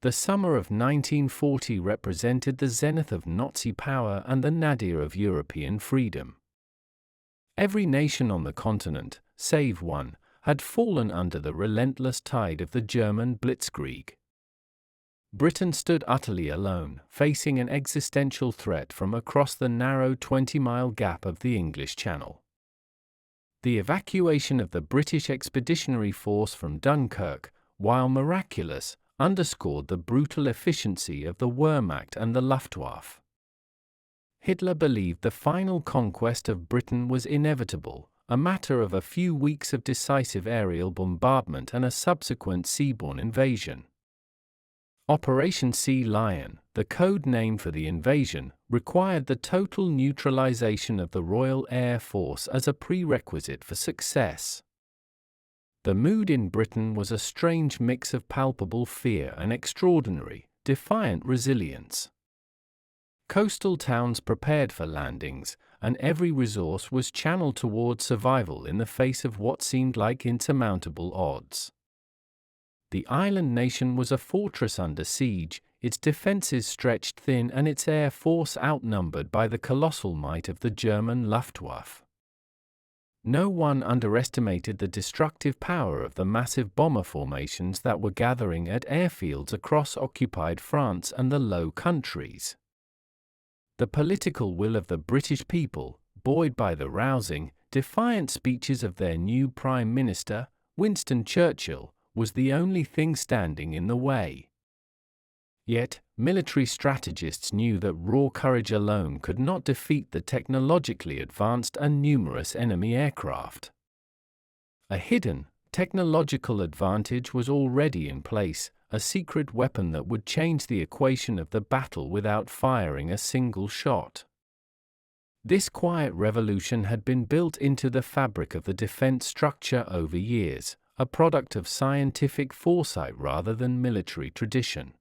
The summer of 1940 represented the zenith of Nazi power and the nadir of European freedom. Every nation on the continent, save one, had fallen under the relentless tide of the German blitzkrieg. Britain stood utterly alone, facing an existential threat from across the narrow 20-mile gap of the English Channel. The evacuation of the British Expeditionary Force from Dunkirk, while miraculous, underscored the brutal efficiency of the Wehrmacht and the Luftwaffe. Hitler believed the final conquest of Britain was inevitable, a matter of a few weeks of decisive aerial bombardment and a subsequent seaborne invasion. Operation Sea Lion, the code name for the invasion, required the total neutralization of the Royal Air Force as a prerequisite for success. The mood in Britain was a strange mix of palpable fear and extraordinary, defiant resilience. Coastal towns prepared for landings, and every resource was channeled toward survival in the face of what seemed like insurmountable odds. The island nation was a fortress under siege, its defenses stretched thin and its air force outnumbered by the colossal might of the German Luftwaffe. No one underestimated the destructive power of the massive bomber formations that were gathering at airfields across occupied France and the Low Countries. The political will of the British people, buoyed by the rousing, defiant speeches of their new Prime Minister, Winston Churchill, was the only thing standing in the way. Yet, military strategists knew that raw courage alone could not defeat the technologically advanced and numerous enemy aircraft. A hidden, technological advantage was already in place, a secret weapon that would change the equation of the battle without firing a single shot. This quiet revolution had been built into the fabric of the defense structure over years, a product of scientific foresight rather than military tradition.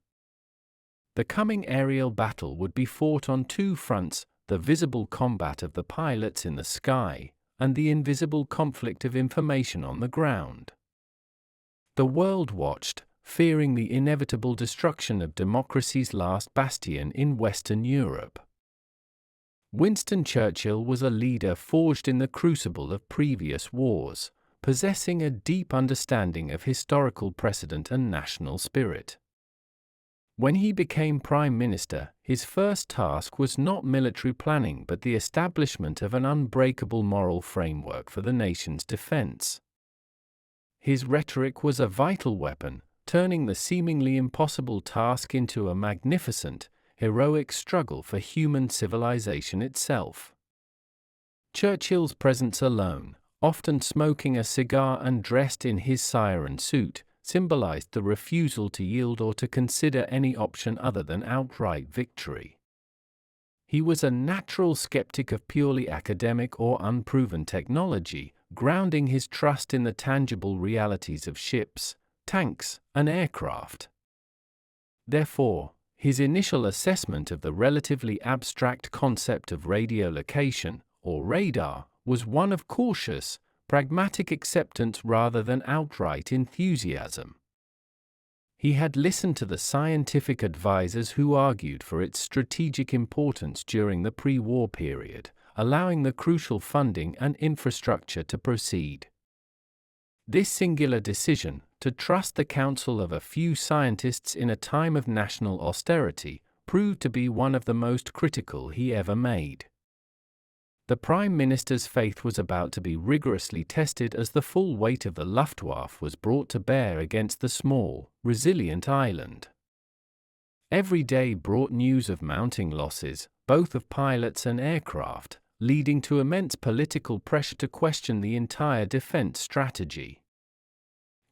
The coming aerial battle would be fought on two fronts, the visible combat of the pilots in the sky, and the invisible conflict of information on the ground. The world watched, fearing the inevitable destruction of democracy's last bastion in Western Europe. Winston Churchill was a leader forged in the crucible of previous wars, possessing a deep understanding of historical precedent and national spirit. When he became Prime Minister, his first task was not military planning but the establishment of an unbreakable moral framework for the nation's defense. His rhetoric was a vital weapon, turning the seemingly impossible task into a magnificent, heroic struggle for human civilization itself. Churchill's presence alone, often smoking a cigar and dressed in his siren suit, symbolized the refusal to yield or to consider any option other than outright victory. He was a natural skeptic of purely academic or unproven technology, grounding his trust in the tangible realities of ships, tanks, and aircraft. Therefore, his initial assessment of the relatively abstract concept of radiolocation, or radar, was one of cautious, pragmatic acceptance rather than outright enthusiasm. He had listened to the scientific advisors who argued for its strategic importance during the pre-war period, allowing the crucial funding and infrastructure to proceed. This singular decision, to trust the counsel of a few scientists in a time of national austerity, proved to be one of the most critical he ever made. The Prime Minister's faith was about to be rigorously tested as the full weight of the Luftwaffe was brought to bear against the small, resilient island. Every day brought news of mounting losses, both of pilots and aircraft, leading to immense political pressure to question the entire defense strategy.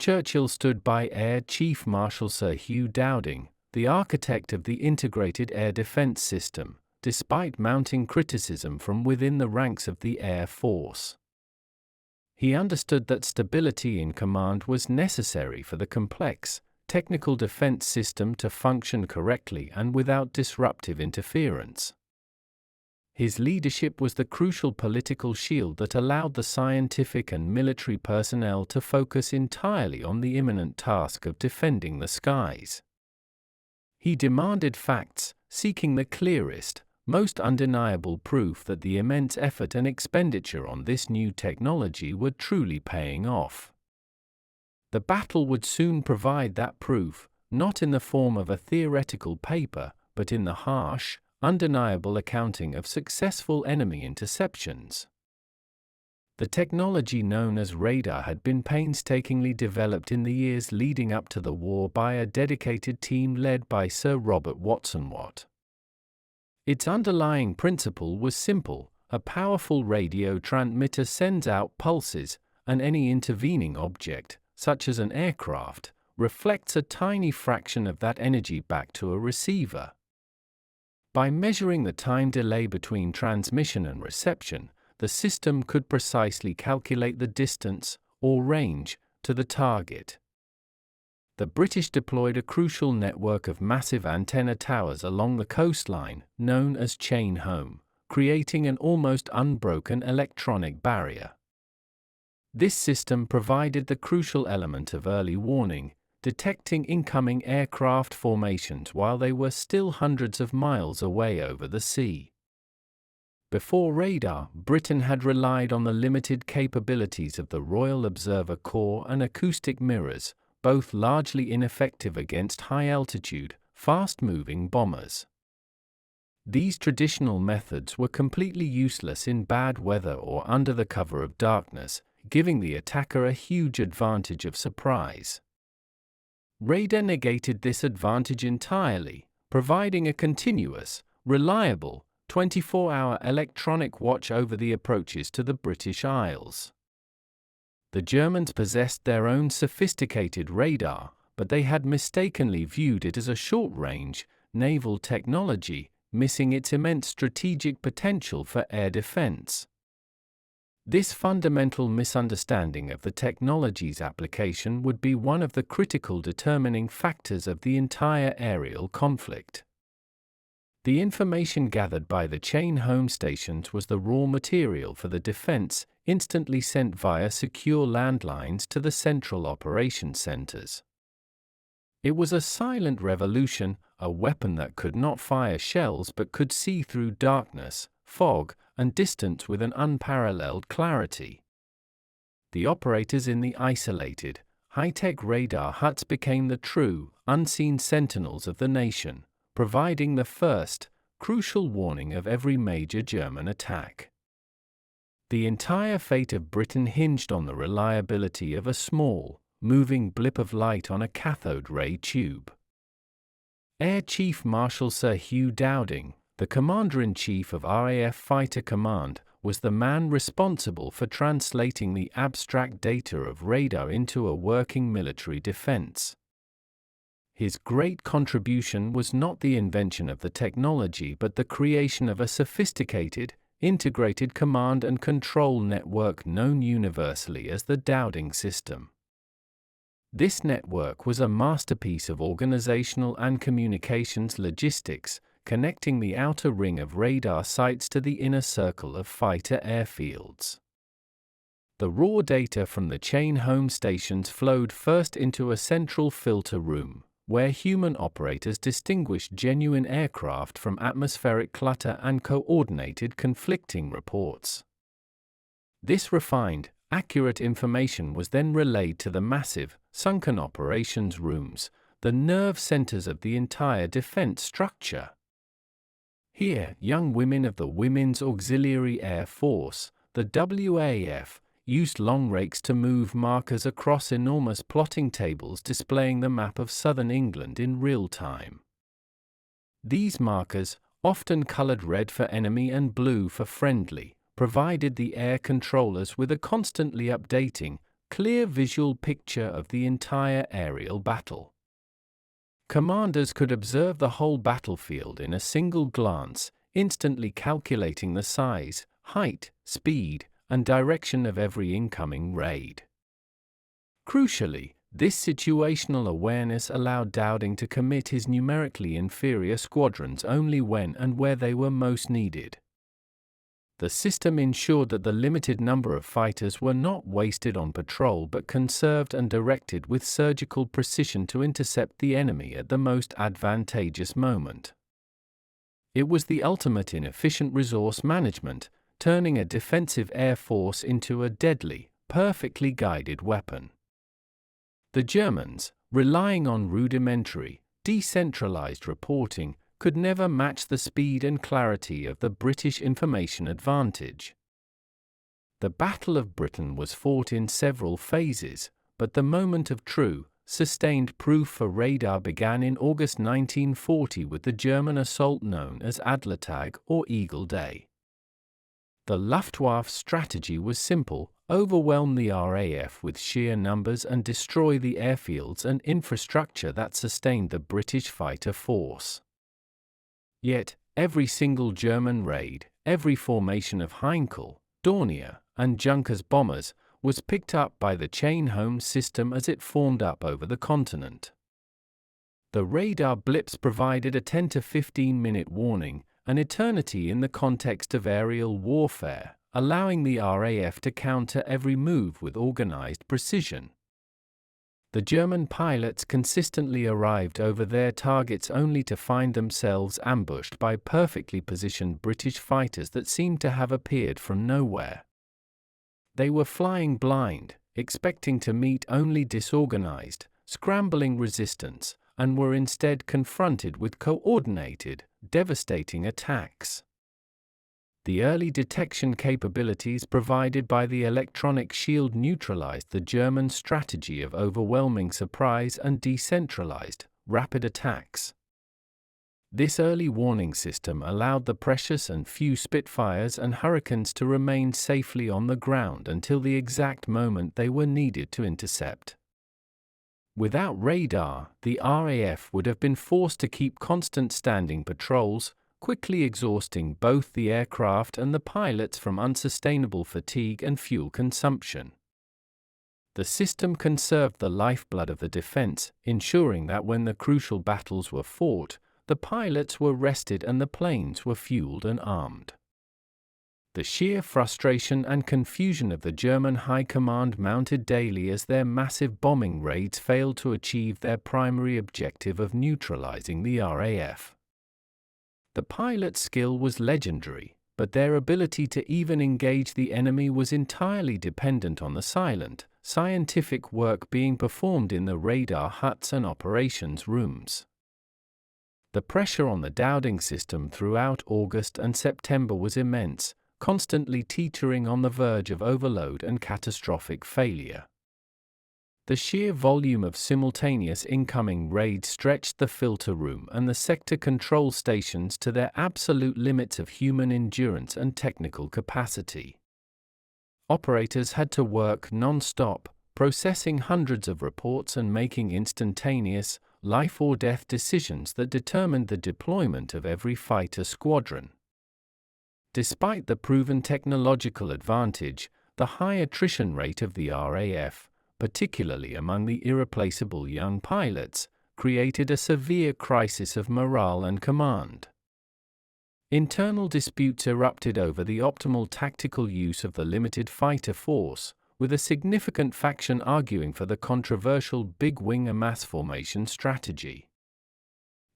Churchill stood by Air Chief Marshal Sir Hugh Dowding, the architect of the integrated air defense system, despite mounting criticism from within the ranks of the Air Force. He understood that stability in command was necessary for the complex, technical defense system to function correctly and without disruptive interference. His leadership was the crucial political shield that allowed the scientific and military personnel to focus entirely on the imminent task of defending the skies. He demanded facts, seeking the clearest, most undeniable proof that the immense effort and expenditure on this new technology were truly paying off. The battle would soon provide that proof, not in the form of a theoretical paper, but in the harsh, undeniable accounting of successful enemy interceptions. The technology known as radar had been painstakingly developed in the years leading up to the war by a dedicated team led by Sir Robert Watson Watt. Its underlying principle was simple: a powerful radio transmitter sends out pulses, and any intervening object, such as an aircraft, reflects a tiny fraction of that energy back to a receiver. By measuring the time delay between transmission and reception, the system could precisely calculate the distance, or range, to the target. The British deployed a crucial network of massive antenna towers along the coastline, known as chain home, creating an almost unbroken electronic barrier. This system provided the crucial element of early warning, detecting incoming aircraft formations while they were still hundreds of miles away over the sea. Before radar, Britain had relied on the limited capabilities of the Royal Observer Corps and acoustic mirrors, both largely ineffective against high-altitude, fast-moving bombers. These traditional methods were completely useless in bad weather or under the cover of darkness, giving the attacker a huge advantage of surprise. Radar negated this advantage entirely, providing a continuous, reliable, 24-hour electronic watch over the approaches to the British Isles. The Germans possessed their own sophisticated radar, but they had mistakenly viewed it as a short-range, naval technology, missing its immense strategic potential for air defense. This fundamental misunderstanding of the technology's application would be one of the critical determining factors of the entire aerial conflict. The information gathered by the chain home stations was the raw material for the defense, instantly sent via secure landlines to the central operations centers. It was a silent revolution, a weapon that could not fire shells but could see through darkness, fog, and distance with an unparalleled clarity. The operators in the isolated, high-tech radar huts became the true, unseen sentinels of the nation, providing the first, crucial warning of every major German attack. The entire fate of Britain hinged on the reliability of a small, moving blip of light on a cathode ray tube. Air Chief Marshal Sir Hugh Dowding, the Commander-in-Chief of RAF Fighter Command, was the man responsible for translating the abstract data of radar into a working military defense. His great contribution was not the invention of the technology but the creation of a sophisticated, integrated command and control network known universally as the Dowding system. This network was a masterpiece of organizational and communications logistics, connecting the outer ring of radar sites to the inner circle of fighter airfields. The raw data from the chain home stations flowed first into a central filter room, where human operators distinguished genuine aircraft from atmospheric clutter and coordinated conflicting reports. This refined, accurate information was then relayed to the massive, sunken operations rooms, the nerve centers of the entire defense structure. Here, young women of the Women's Auxiliary Air Force, the WAF, used long rakes to move markers across enormous plotting tables displaying the map of southern England in real time. These markers, often colored red for enemy and blue for friendly, provided the air controllers with a constantly updating, clear visual picture of the entire aerial battle. Commanders could observe the whole battlefield in a single glance, instantly calculating the size, height, speed, and direction of every incoming raid. Crucially, this situational awareness allowed Dowding to commit his numerically inferior squadrons only when and where they were most needed. The system ensured that the limited number of fighters were not wasted on patrol but conserved and directed with surgical precision to intercept the enemy at the most advantageous moment. It was the ultimate in efficient resource management, turning a defensive air force into a deadly, perfectly guided weapon. The Germans, relying on rudimentary, decentralized reporting, could never match the speed and clarity of the British information advantage. The Battle of Britain was fought in several phases, but the moment of true, sustained proof for radar began in August 1940 with the German assault known as Adlertag or Eagle Day. The Luftwaffe's strategy was simple: overwhelm the RAF with sheer numbers and destroy the airfields and infrastructure that sustained the British fighter force. Yet, every single German raid, every formation of Heinkel, Dornier, and Junkers bombers was picked up by the chain-home system as it formed up over the continent. The radar blips provided a 10 to 15-minute warning, an eternity in the context of aerial warfare, allowing the RAF to counter every move with organized precision. The German pilots consistently arrived over their targets only to find themselves ambushed by perfectly positioned British fighters that seemed to have appeared from nowhere. They were flying blind, expecting to meet only disorganized, scrambling resistance, and were instead confronted with coordinated, devastating attacks. The early detection capabilities provided by the electronic shield neutralized the German strategy of overwhelming surprise and decentralized, rapid attacks. This early warning system allowed the precious and few Spitfires and Hurricanes to remain safely on the ground until the exact moment they were needed to intercept. Without radar, the RAF would have been forced to keep constant standing patrols, quickly exhausting both the aircraft and the pilots from unsustainable fatigue and fuel consumption. The system conserved the lifeblood of the defense, ensuring that when the crucial battles were fought, the pilots were rested and the planes were fueled and armed. The sheer frustration and confusion of the German High Command mounted daily as their massive bombing raids failed to achieve their primary objective of neutralizing the RAF. The pilot's skill was legendary, but their ability to even engage the enemy was entirely dependent on the silent, scientific work being performed in the radar huts and operations rooms. The pressure on the Dowding system throughout August and September was immense, constantly teetering on the verge of overload and catastrophic failure. The sheer volume of simultaneous incoming raids stretched the filter room and the sector control stations to their absolute limits of human endurance and technical capacity. Operators had to work non-stop, processing hundreds of reports and making instantaneous, life-or-death decisions that determined the deployment of every fighter squadron. Despite the proven technological advantage, the high attrition rate of the RAF, particularly among the irreplaceable young pilots, created a severe crisis of morale and command. Internal disputes erupted over the optimal tactical use of the limited fighter force, with a significant faction arguing for the controversial big wing amass formation strategy.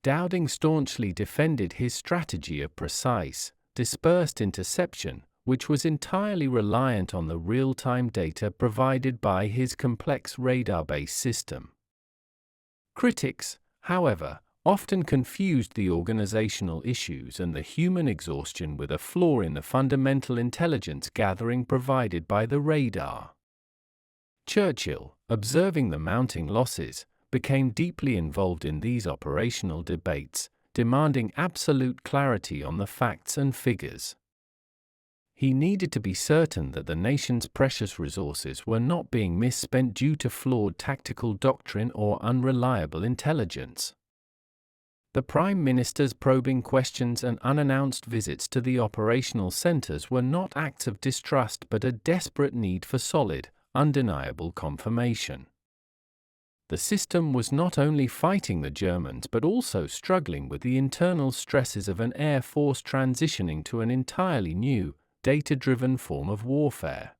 Dowding staunchly defended his strategy of precise, dispersed interception, which was entirely reliant on the real-time data provided by his complex radar-based system. Critics, however, often confused the organizational issues and the human exhaustion with a flaw in the fundamental intelligence gathering provided by the radar. Churchill, observing the mounting losses, became deeply involved in these operational debates, demanding absolute clarity on the facts and figures. He needed to be certain that the nation's precious resources were not being misspent due to flawed tactical doctrine or unreliable intelligence. The Prime Minister's probing questions and unannounced visits to the operational centers were not acts of distrust but a desperate need for solid, undeniable confirmation. The system was not only fighting the Germans but also struggling with the internal stresses of an air force transitioning to an entirely new, data-driven form of warfare.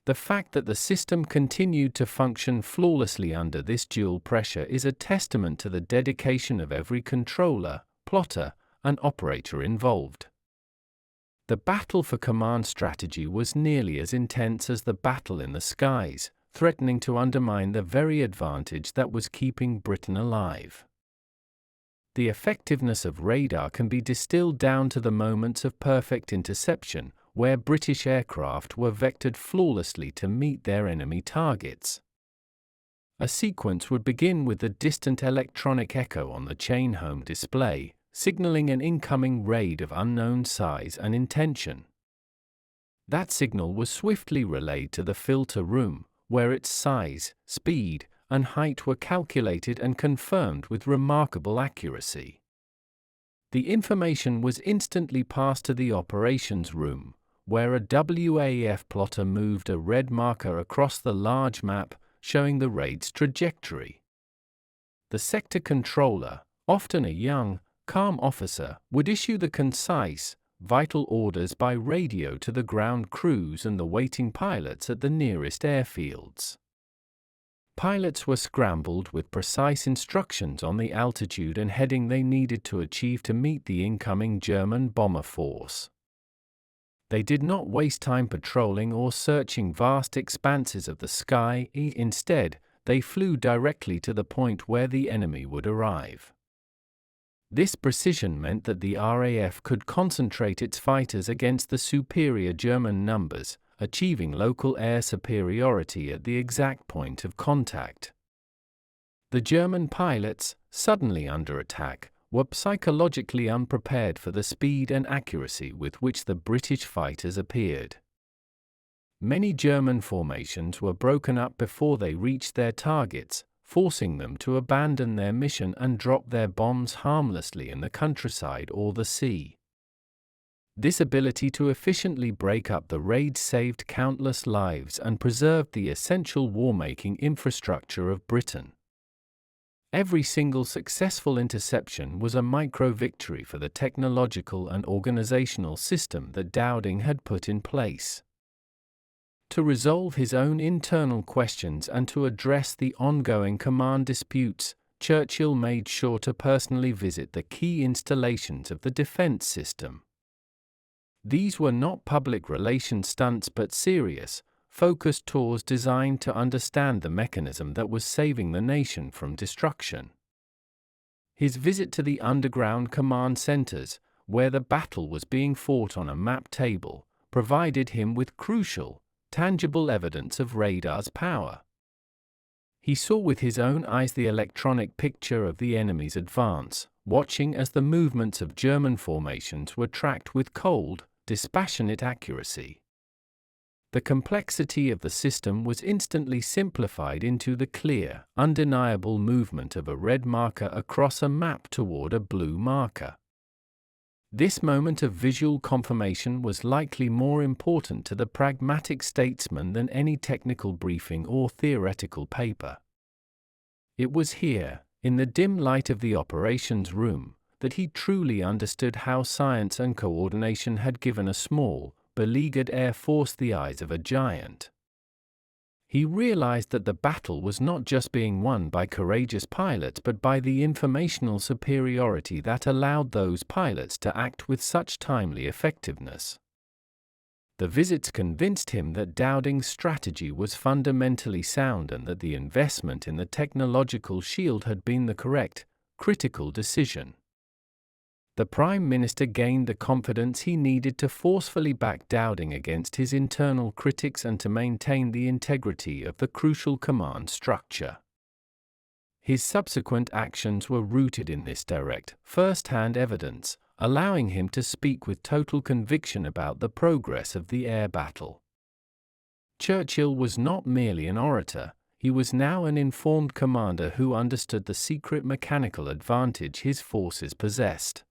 The fact that the system continued to function flawlessly under this dual pressure is a testament to the dedication of every controller, plotter, and operator involved. The battle for command strategy was nearly as intense as the battle in the skies, threatening to undermine the very advantage that was keeping Britain alive. The effectiveness of radar can be distilled down to the moments of perfect interception, where British aircraft were vectored flawlessly to meet their enemy targets. A sequence would begin with the distant electronic echo on the chain home display, signaling an incoming raid of unknown size and intention. That signal was swiftly relayed to the filter room, where its size, speed, and height were calculated and confirmed with remarkable accuracy. The information was instantly passed to the operations room, where a WAF plotter moved a red marker across the large map, showing the raid's trajectory. The sector controller, often a young, calm officer, would issue the concise, vital orders by radio to the ground crews and the waiting pilots at the nearest airfields. Pilots were scrambled with precise instructions on the altitude and heading they needed to achieve to meet the incoming German bomber force. They did not waste time patrolling or searching vast expanses of the sky. Instead, they flew directly to the point where the enemy would arrive. This precision meant that the RAF could concentrate its fighters against the superior German numbers, achieving local air superiority at the exact point of contact. The German pilots, suddenly under attack, were psychologically unprepared for the speed and accuracy with which the British fighters appeared. Many German formations were broken up before they reached their targets, forcing them to abandon their mission and drop their bombs harmlessly in the countryside or the sea. This ability to efficiently break up the raid saved countless lives and preserved the essential war-making infrastructure of Britain. Every single successful interception was a micro-victory for the technological and organizational system that Dowding had put in place. To resolve his own internal questions and to address the ongoing command disputes, Churchill made sure to personally visit the key installations of the defense system. These were not public relations stunts but serious, focused tours designed to understand the mechanism that was saving the nation from destruction. His visit to the underground command centers, where the battle was being fought on a map table, provided him with crucial, tangible evidence of radar's power. He saw with his own eyes the electronic picture of the enemy's advance, watching as the movements of German formations were tracked with cold, dispassionate accuracy. The complexity of the system was instantly simplified into the clear, undeniable movement of a red marker across a map toward a blue marker. This moment of visual confirmation was likely more important to the pragmatic statesman than any technical briefing or theoretical paper. It was here, in the dim light of the operations room, that he truly understood how science and coordination had given a small, beleaguered air force the eyes of a giant. He realized that the battle was not just being won by courageous pilots but by the informational superiority that allowed those pilots to act with such timely effectiveness. The visits convinced him that Dowding's strategy was fundamentally sound and that the investment in the technological shield had been the correct, critical decision. The Prime Minister gained the confidence he needed to forcefully back Dowding against his internal critics and to maintain the integrity of the crucial command structure. His subsequent actions were rooted in this direct, first-hand evidence, allowing him to speak with total conviction about the progress of the air battle. Churchill was not merely an orator, he was now an informed commander who understood the secret mechanical advantage his forces possessed.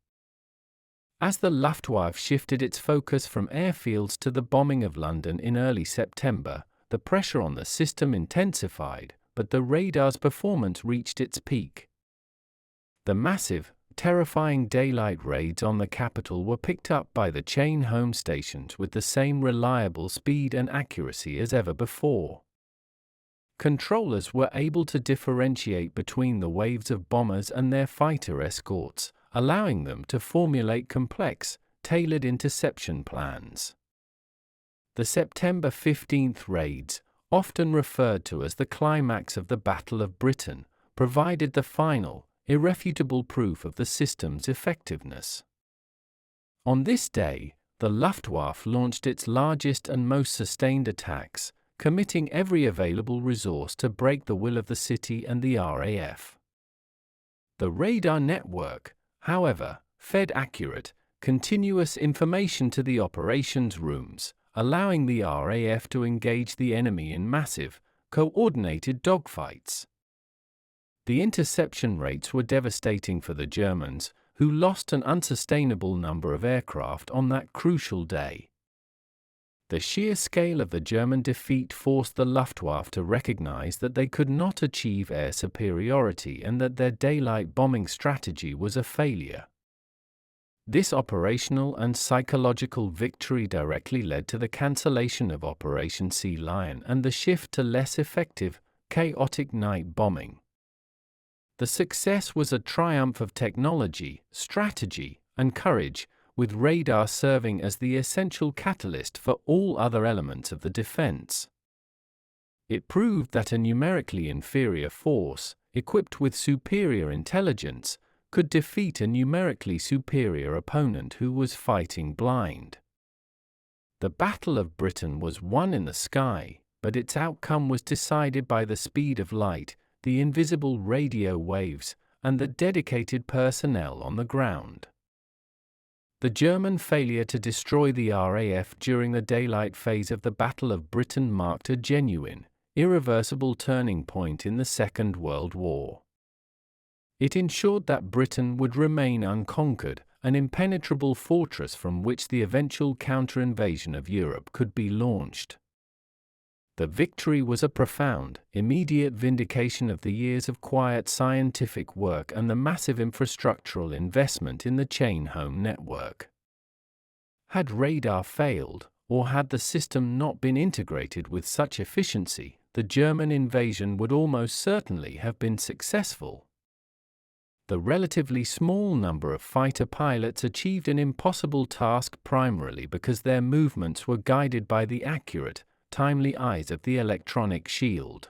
As the Luftwaffe shifted its focus from airfields to the bombing of London in early September, the pressure on the system intensified, but the radar's performance reached its peak. The massive, terrifying daylight raids on the capital were picked up by the chain home stations with the same reliable speed and accuracy as ever before. Controllers were able to differentiate between the waves of bombers and their fighter escorts, allowing them to formulate complex, tailored interception plans. The September 15th raids, often referred to as the climax of the Battle of Britain, provided the final, irrefutable proof of the system's effectiveness. On this day, the Luftwaffe launched its largest and most sustained attacks, committing every available resource to break the will of the city and the RAF. The radar network, however, fed accurate, continuous information to the operations rooms, allowing the RAF to engage the enemy in massive, coordinated dogfights. The interception rates were devastating for the Germans, who lost an unsustainable number of aircraft on that crucial day. The sheer scale of the German defeat forced the Luftwaffe to recognize that they could not achieve air superiority and that their daylight bombing strategy was a failure. This operational and psychological victory directly led to the cancellation of Operation Sea Lion and the shift to less effective, chaotic night bombing. The success was a triumph of technology, strategy, and courage, with radar serving as the essential catalyst for all other elements of the defense. It proved that a numerically inferior force, equipped with superior intelligence, could defeat a numerically superior opponent who was fighting blind. The Battle of Britain was won in the sky, but its outcome was decided by the speed of light, the invisible radio waves, and the dedicated personnel on the ground. The German failure to destroy the RAF during the daylight phase of the Battle of Britain marked a genuine, irreversible turning point in the Second World War. It ensured that Britain would remain unconquered, an impenetrable fortress from which the eventual counter-invasion of Europe could be launched. The victory was a profound, immediate vindication of the years of quiet scientific work and the massive infrastructural investment in the chain home network. Had radar failed, or had the system not been integrated with such efficiency, the German invasion would almost certainly have been successful. The relatively small number of fighter pilots achieved an impossible task primarily because their movements were guided by the accurate, timely eyes of the electronic shield.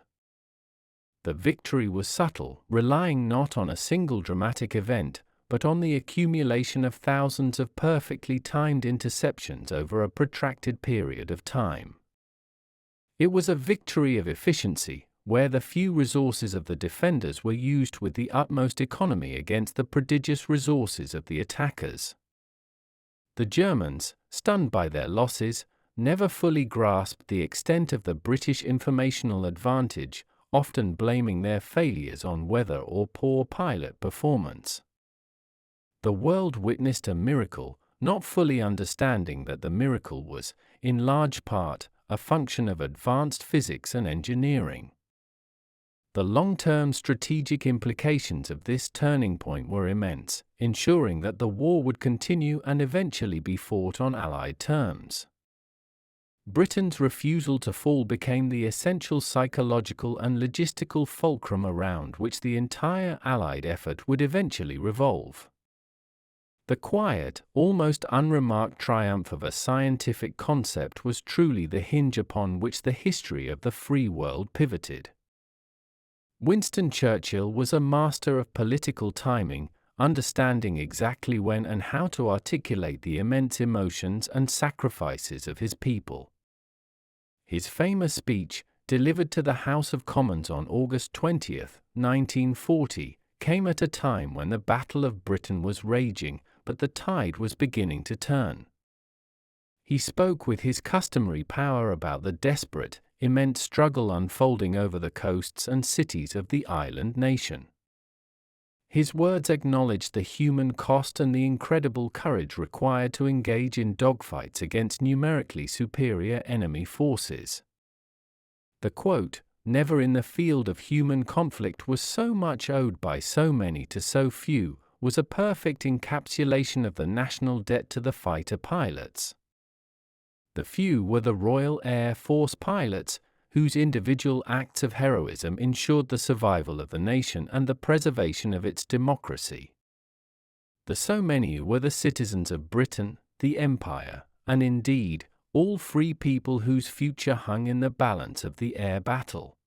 The victory was subtle, relying not on a single dramatic event, but on the accumulation of thousands of perfectly timed interceptions over a protracted period of time. It was a victory of efficiency, where the few resources of the defenders were used with the utmost economy against the prodigious resources of the attackers. The Germans, stunned by their losses, never fully grasped the extent of the British informational advantage, often blaming their failures on weather or poor pilot performance. The world witnessed a miracle, not fully understanding that the miracle was, in large part, a function of advanced physics and engineering. The long-term strategic implications of this turning point were immense, ensuring that the war would continue and eventually be fought on Allied terms. Britain's refusal to fall became the essential psychological and logistical fulcrum around which the entire Allied effort would eventually revolve. The quiet, almost unremarked triumph of a scientific concept was truly the hinge upon which the history of the free world pivoted. Winston Churchill was a master of political timing, understanding exactly when and how to articulate the immense emotions and sacrifices of his people. His famous speech, delivered to the House of Commons on August 20, 1940, came at a time when the Battle of Britain was raging, but the tide was beginning to turn. He spoke with his customary power about the desperate, immense struggle unfolding over the coasts and cities of the island nation. His words acknowledged the human cost and the incredible courage required to engage in dogfights against numerically superior enemy forces. The quote, "Never in the field of human conflict was so much owed by so many to so few," was a perfect encapsulation of the national debt to the fighter pilots. The few were the Royal Air Force pilots, whose individual acts of heroism ensured the survival of the nation and the preservation of its democracy. The so many were the citizens of Britain, the Empire, and indeed, all free people whose future hung in the balance of the air battle.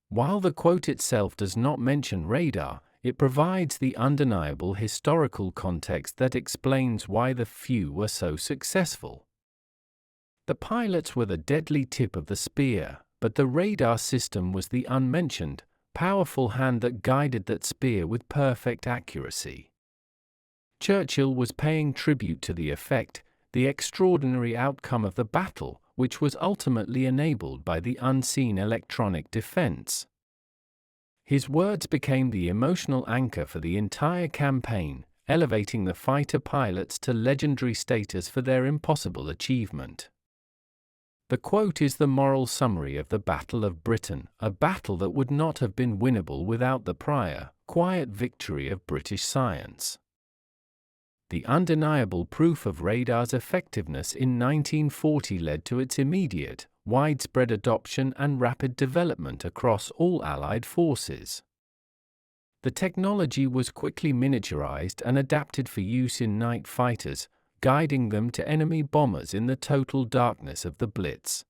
While the quote itself does not mention radar, it provides the undeniable historical context that explains why the few were so successful. The pilots were the deadly tip of the spear, but the radar system was the unmentioned, powerful hand that guided that spear with perfect accuracy. Churchill was paying tribute to the effect, the extraordinary outcome of the battle, which was ultimately enabled by the unseen electronic defense. His words became the emotional anchor for the entire campaign, elevating the fighter pilots to legendary status for their impossible achievement. The quote is the moral summary of the Battle of Britain, a battle that would not have been winnable without the prior, quiet victory of British science. The undeniable proof of radar's effectiveness in 1940 led to its immediate, widespread adoption and rapid development across all Allied forces. The technology was quickly miniaturized and adapted for use in night fighters, guiding them to enemy bombers in the total darkness of the Blitz.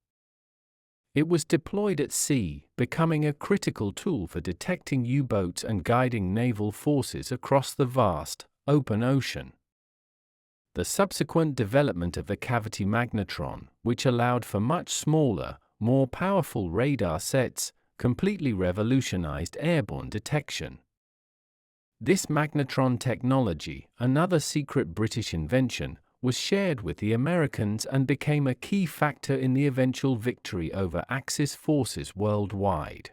It was deployed at sea, becoming a critical tool for detecting U-boats and guiding naval forces across the vast, open ocean. The subsequent development of the cavity magnetron, which allowed for much smaller, more powerful radar sets, completely revolutionized airborne detection. This magnetron technology, another secret British invention, was shared with the Americans and became a key factor in the eventual victory over Axis forces worldwide.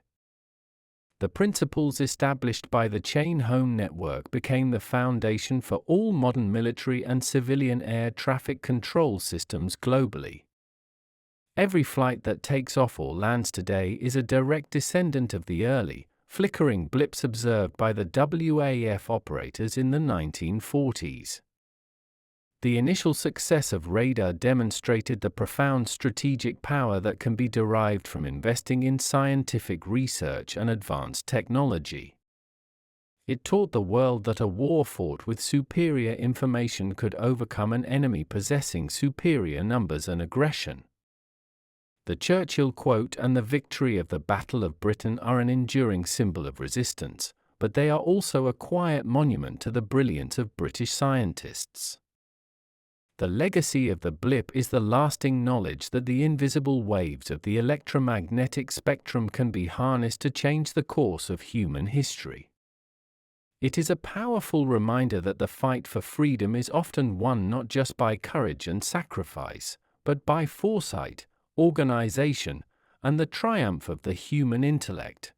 The principles established by the chain-home network became the foundation for all modern military and civilian air traffic control systems globally. Every flight that takes off or lands today is a direct descendant of the early, flickering blips observed by the WAF operators in the 1940s. The initial success of radar demonstrated the profound strategic power that can be derived from investing in scientific research and advanced technology. It taught the world that a war fought with superior information could overcome an enemy possessing superior numbers and aggression. The Churchill quote and the victory of the Battle of Britain are an enduring symbol of resistance, but they are also a quiet monument to the brilliance of British scientists. The legacy of the blip is the lasting knowledge that the invisible waves of the electromagnetic spectrum can be harnessed to change the course of human history. It is a powerful reminder that the fight for freedom is often won not just by courage and sacrifice, but by foresight, organization, and the triumph of the human intellect.